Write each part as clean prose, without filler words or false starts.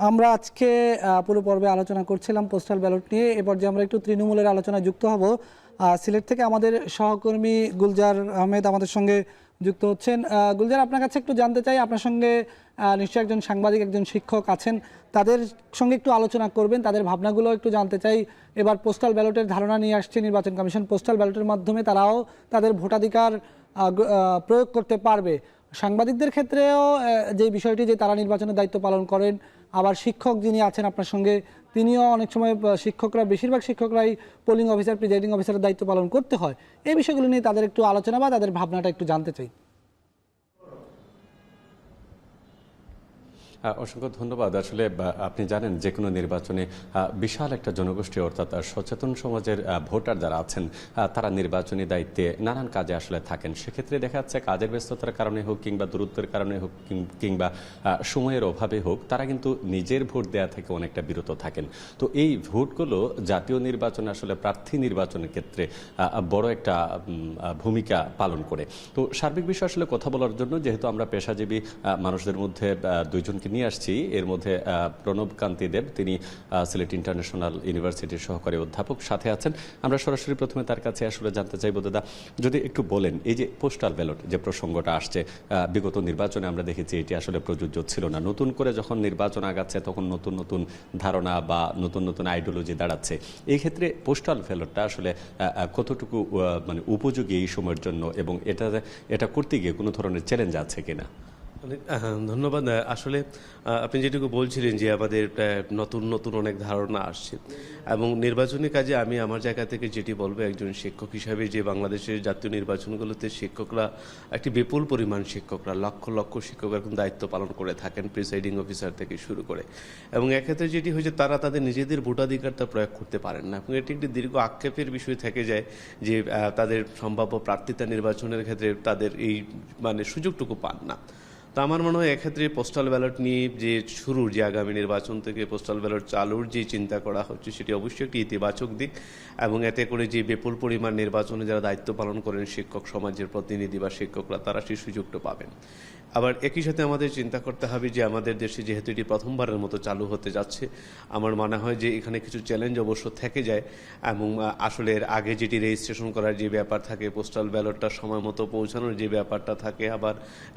আমরা আজকে পুরো পর্বে আলোচনা করছিলাম পোস্টাল ব্যালট নিয়ে। এবার যে আমরা একটু তৃণমূলের আলোচনায় যুক্ত হব, সিলেট থেকে আমাদের সহকর্মী গুলজার আহমেদ আমাদের সঙ্গে যুক্ত হচ্ছেন। গুলজার, আপনার কাছে একটু জানতে চাই, আপনার সঙ্গে নিশ্চয়ই একজন সাংবাদিক, একজন শিক্ষক আছেন, তাদের সঙ্গে একটু আলোচনা করবেন, তাদের ভাবনাগুলো একটু জানতে চাই। এবার পোস্টাল ব্যালটের ধারণা নিয়ে আসছে নির্বাচন কমিশন, পোস্টাল ব্যালটের মাধ্যমে তারাও তাদের ভোটাধিকার প্রয়োগ করতে পারবে। সাংবাদিকদের ক্ষেত্রেও যে বিষয়টি যে তারা নির্বাচনের দায়িত্ব পালন করেন, আবার শিক্ষক যিনি আছেন আপনার সঙ্গে তিনিও অনেক সময় শিক্ষকরা, বেশিরভাগ শিক্ষকরাই পোলিং অফিসার, প্রিজাইডিং অফিসারের দায়িত্ব পালন করতে হয়। এই বিষয়গুলো নিয়ে তাদের একটু আলোচনা বা তাদের ভাবনাটা একটু জানতে চাই। অসংখ্য ধন্যবাদ। আসলে আপনি জানেন যে কোনো নির্বাচনে বিশাল একটা জনগোষ্ঠী অর্থাৎ সচেতন সমাজের ভোটার যারা আছেন তারা নির্বাচনী দায়িত্বে নানান কাজে আসলে থাকেন। সেক্ষেত্রে দেখা যাচ্ছে কাজের ব্যস্ততার কারণে হোক কিংবা দূরত্বের কারণে হোক কিংবা সময়ের অভাবে হোক, তারা কিন্তু নিজের ভোট দেওয়া থেকে অনেকটা বিরত থাকেন। তো এই ভোটগুলো জাতীয় নির্বাচনে আসলে প্রার্থী নির্বাচনের ক্ষেত্রে বড় একটা ভূমিকা পালন করে। তো সার্বিক বিষয় আসলে কথা বলার জন্য যেহেতু আমরা পেশাজীবী মানুষদের মধ্যে দুইজনকে নিয়ে আসছি, এর মধ্যে প্রণব কান্তি দেব, তিনি সিলেট ইন্টারন্যাশনাল ইউনিভার্সিটির সহকারী অধ্যাপক সাথে আছেন। আমরা সরাসরি প্রথমে তার কাছে আসলে জানতে চাইব, দাদা যদি একটু বলেন, এই যে পোস্টাল ব্যালট যে প্রসঙ্গটা আসছে, বিগত নির্বাচনে আমরা দেখেছি এটি আসলে প্রযোজ্য ছিল না। নতুন করে যখন নির্বাচন আগাচ্ছে তখন নতুন নতুন ধারণা বা নতুন নতুন আইডিওলজি দাঁড়াচ্ছে। এই ক্ষেত্রে পোস্টাল ব্যালটটা আসলে কতটুকু মানে উপযোগী এই সময়ের জন্য, এবং এটা করতে গিয়ে কোনো ধরনের চ্যালেঞ্জ আছে কিনা? অনেক ধন্যবাদ। আসলে আপনি যেটুকু বলছিলেন যে আমাদের নতুন নতুন অনেক ধারণা আসছে, এবং নির্বাচনী কাজে আমি আমার জায়গা থেকে যেটি বলবো, একজন শিক্ষক হিসাবে, যে বাংলাদেশের জাতীয় নির্বাচনগুলোতে শিক্ষকরা একটি বিপুল পরিমাণ শিক্ষকরা, লক্ষ লক্ষ শিক্ষকরা এখন দায়িত্ব পালন করে থাকেন, প্রিসাইডিং অফিসার থেকে শুরু করে। এবং এক্ষেত্রে যেটি হয়েছে, তারা তাদের নিজেদের ভোটাধিকারটা প্রয়োগ করতে পারেন না, এবং এটি একটি দীর্ঘ আক্ষেপের বিষয় থেকে যায় যে তাদের সম্ভাব্য প্রার্থিতা নির্বাচনের ক্ষেত্রে তাদের এই সুযোগটুকু পান না। তো আমার মনে হয় এক্ষেত্রে পোস্টাল ব্যালট নিয়ে যে শুরুর, যে আগামী নির্বাচন থেকে পোস্টাল ব্যালট চালুর যে চিন্তা করা হচ্ছে, সেটি অবশ্যই একটি ইতিবাচক দিক। এবং এতে করে যে বিপুল পরিমাণ নির্বাচনে যারা দায়িত্ব পালন করেন শিক্ষক সমাজের প্রতিনিধি বা শিক্ষকরা, তারা সেই সুযোগটা পাবেন। আবার একই সাথে আমাদের চিন্তা করতে হবে যে আমাদের দেশে যেহেতু এটি প্রথমবারের মতো চালু হতে যাচ্ছে, আমার মনে হয় যে এখানে কিছু চ্যালেঞ্জ অবশ্য থেকে যায়। এবং আসলে এর আগে যেটি রেজিস্ট্রেশন করার যে ব্যাপার থাকে, পোস্টাল ব্যালটটা সময় মতো পৌঁছানোর যে ব্যাপারটা থাকে, আবার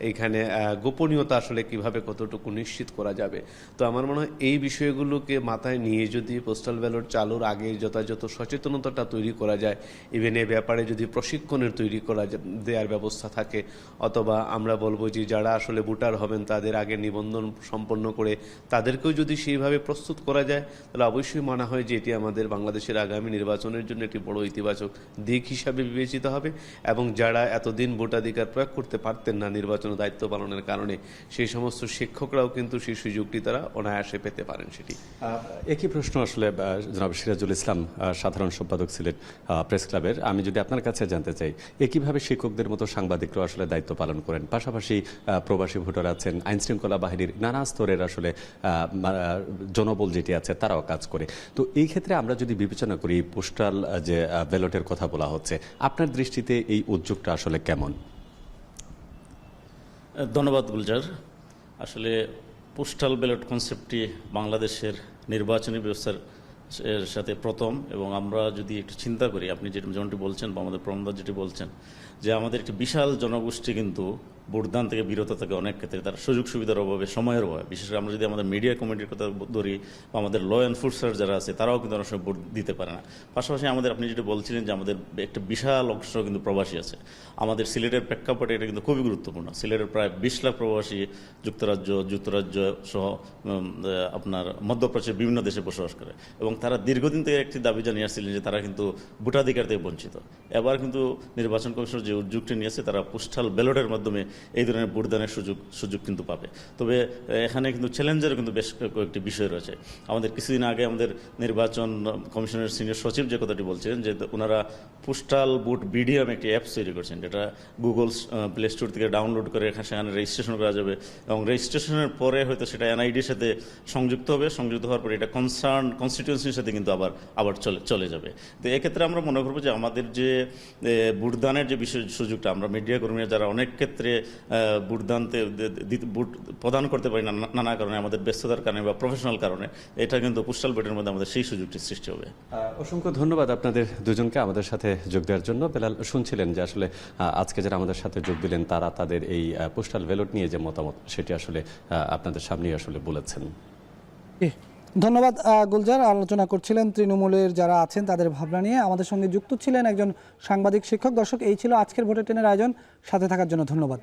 এইখানে গোপনীয়তা আসলে কিভাবে কতটুকু নিশ্চিত করা যাবে। তো আমার মনে হয় এই বিষয়গুলোকে মাথায় নিয়ে যদি পোস্টাল ব্যালট চালুর আগে যথাযথ সচেতনতাটা তৈরি করা যায়, ইভেন এ ব্যাপারে যদি প্রশিক্ষণের তৈরি করা দেওয়ার ব্যবস্থা থাকে, অথবা আমরা বলবো যে যারা আসলে ভোটার হবেন তাদের আগে নিবন্ধন সম্পন্ন করে তাদেরকেও যদি সেইভাবে প্রস্তুত করা যায়, তাহলে অবশ্যই মনে হয় যে এটি আমাদের বাংলাদেশের আগামী নির্বাচনের জন্য একটি বড় ইতিবাচক দিক হিসাবে বিবেচিত হবে। এবং যারা এতদিন ভোটাধিকার প্রয়োগ করতে পারতেন না নির্বাচনে দায়িত্ব পালনের কারণে, সেই সমস্ত শিক্ষকরাও কিন্তু সেই সুযোগটি তারা অনায়াসে পেতে পারেন। সেটি একই প্রশ্ন আসলে জনাব সিরাজুল ইসলাম, সাধারণ সম্পাদক সিলেট প্রেস ক্লাবের, আমি যদি আপনার কাছে জানতে চাই, একইভাবে শিক্ষকদের মতো সাংবাদিকরাও আসলে দায়িত্ব পালন করেন, পাশাপাশি প্রবাসী ভোটার আছেন, আইনশৃঙ্খলা বাহিনীর নানা স্তরের আসলে জনবল যেটি আছে তারাও কাজ করে। তো এই ক্ষেত্রে আমরা যদি বিবেচনা করি, পোস্টাল যে ব্যালটের কথা বলা হচ্ছে, আপনার দৃষ্টিতে এই উদ্যোগটা আসলে কেমন? ধন্যবাদ গুলজার। আসলে পোস্টাল ব্যালট কনসেপ্টটি বাংলাদেশের নির্বাচনী ব্যবস্থার সাথে প্রথম, এবং আমরা যদি একটু চিন্তা করি, আপনি যেমনটি বলছেন বা আমাদের প্রমদা যেটি বলছেন, যে আমাদের একটি বিশাল জনগোষ্ঠী কিন্তু ভোটদান থেকে বিরত থাকে অনেক ক্ষেত্রে, তার সুযোগ সুবিধার অভাবে, সময়ের অভাবে। বিশেষ করে আমরা যদি আমাদের মিডিয়া কমিটির কথা ধরি বা আমাদের ল এনফোর্সার যারা আছে, তারাও কিন্তু অনেক সময় ভোট দিতে পারে না। পাশাপাশি আমাদের, আপনি যেটা বলছিলেন যে আমাদের একটা বিশাল অংশ কিন্তু প্রবাসী আছে। আমাদের সিলেটের প্রেক্ষাপটে এটা কিন্তু খুবই গুরুত্বপূর্ণ। সিলেটের প্রায় 20 লাখ প্রবাসী যুক্তরাজ্য সহ আপনার মধ্যপ্রাচ্যের বিভিন্ন দেশে বসবাস করে, এবং তারা দীর্ঘদিন থেকে একটি দাবি জানিয়ে আসছিলেন যে তারা কিন্তু ভোটাধিকার থেকে বঞ্চিত। এবার কিন্তু নির্বাচন কমিশন যে উদ্যোগটি নিয়েছে, তারা পোস্টাল ব্যালটের মাধ্যমে এই ধরনের ভোটদানের সুযোগ কিন্তু পাবে। তবে এখানে কিন্তু চ্যালেঞ্জেরও কিন্তু বেশ কয়েকটি বিষয় রয়েছে। আমাদের কিছুদিন আগে আমাদের নির্বাচন কমিশনের সিনিয়র সচিব যে কথাটি বলছিলেন, যে ওনারা পোস্টাল ভোট বিডিএম একটি অ্যাপস তৈরি করছেন, যেটা গুগল প্লে স্টোর থেকে ডাউনলোড করে সেখানে রেজিস্ট্রেশন করা যাবে, এবং রেজিস্ট্রেশনের পরে হয়তো সেটা এনআইডির সাথে সংযুক্ত হবে, সংযুক্ত হওয়ার পরে এটা কনস্টিটিউয়েন্সির সাথে কিন্তু আবার চলে যাবে। তো এক্ষেত্রে আমরা মনে করবো যে আমাদের যে ভোটদানের যে সুযোগটা, আমরা মিডিয়া কর্মীরা যারা অনেক ক্ষেত্রে ভোট প্রদান করতে পারি না নানা কারণে, আমাদের ব্যস্ততার কারণে বা প্রফেশনাল কারণে, এটা কিন্তু পোস্টাল ব্যালটের মধ্যে আমাদের সেই সুযোগটি সৃষ্টি হবে। অসংখ্য ধন্যবাদ আপনাদের দুজনকে আমাদের সাথে যোগ দেওয়ার জন্য। বেলাল, শুনছিলেন যে আসলে আজকে যারা আমাদের সাথে যোগ দিলেন তারা তাদের এই পোস্টাল ব্যালট নিয়ে যে মতামত সেটি আসলে আপনাদের সামনেই আসলে বলেছেন। ধন্যবাদ গুলজার। আলোচনা করছিলেন তৃণমূলের যারা আছেন তাদের ভাবনা নিয়ে। আমাদের সঙ্গে যুক্ত ছিলেন একজন সাংবাদিক শিক্ষক। দর্শক, এই ছিল আজকের ভোটের ট্রেনের আয়োজন। সাথে থাকার জন্য ধন্যবাদ।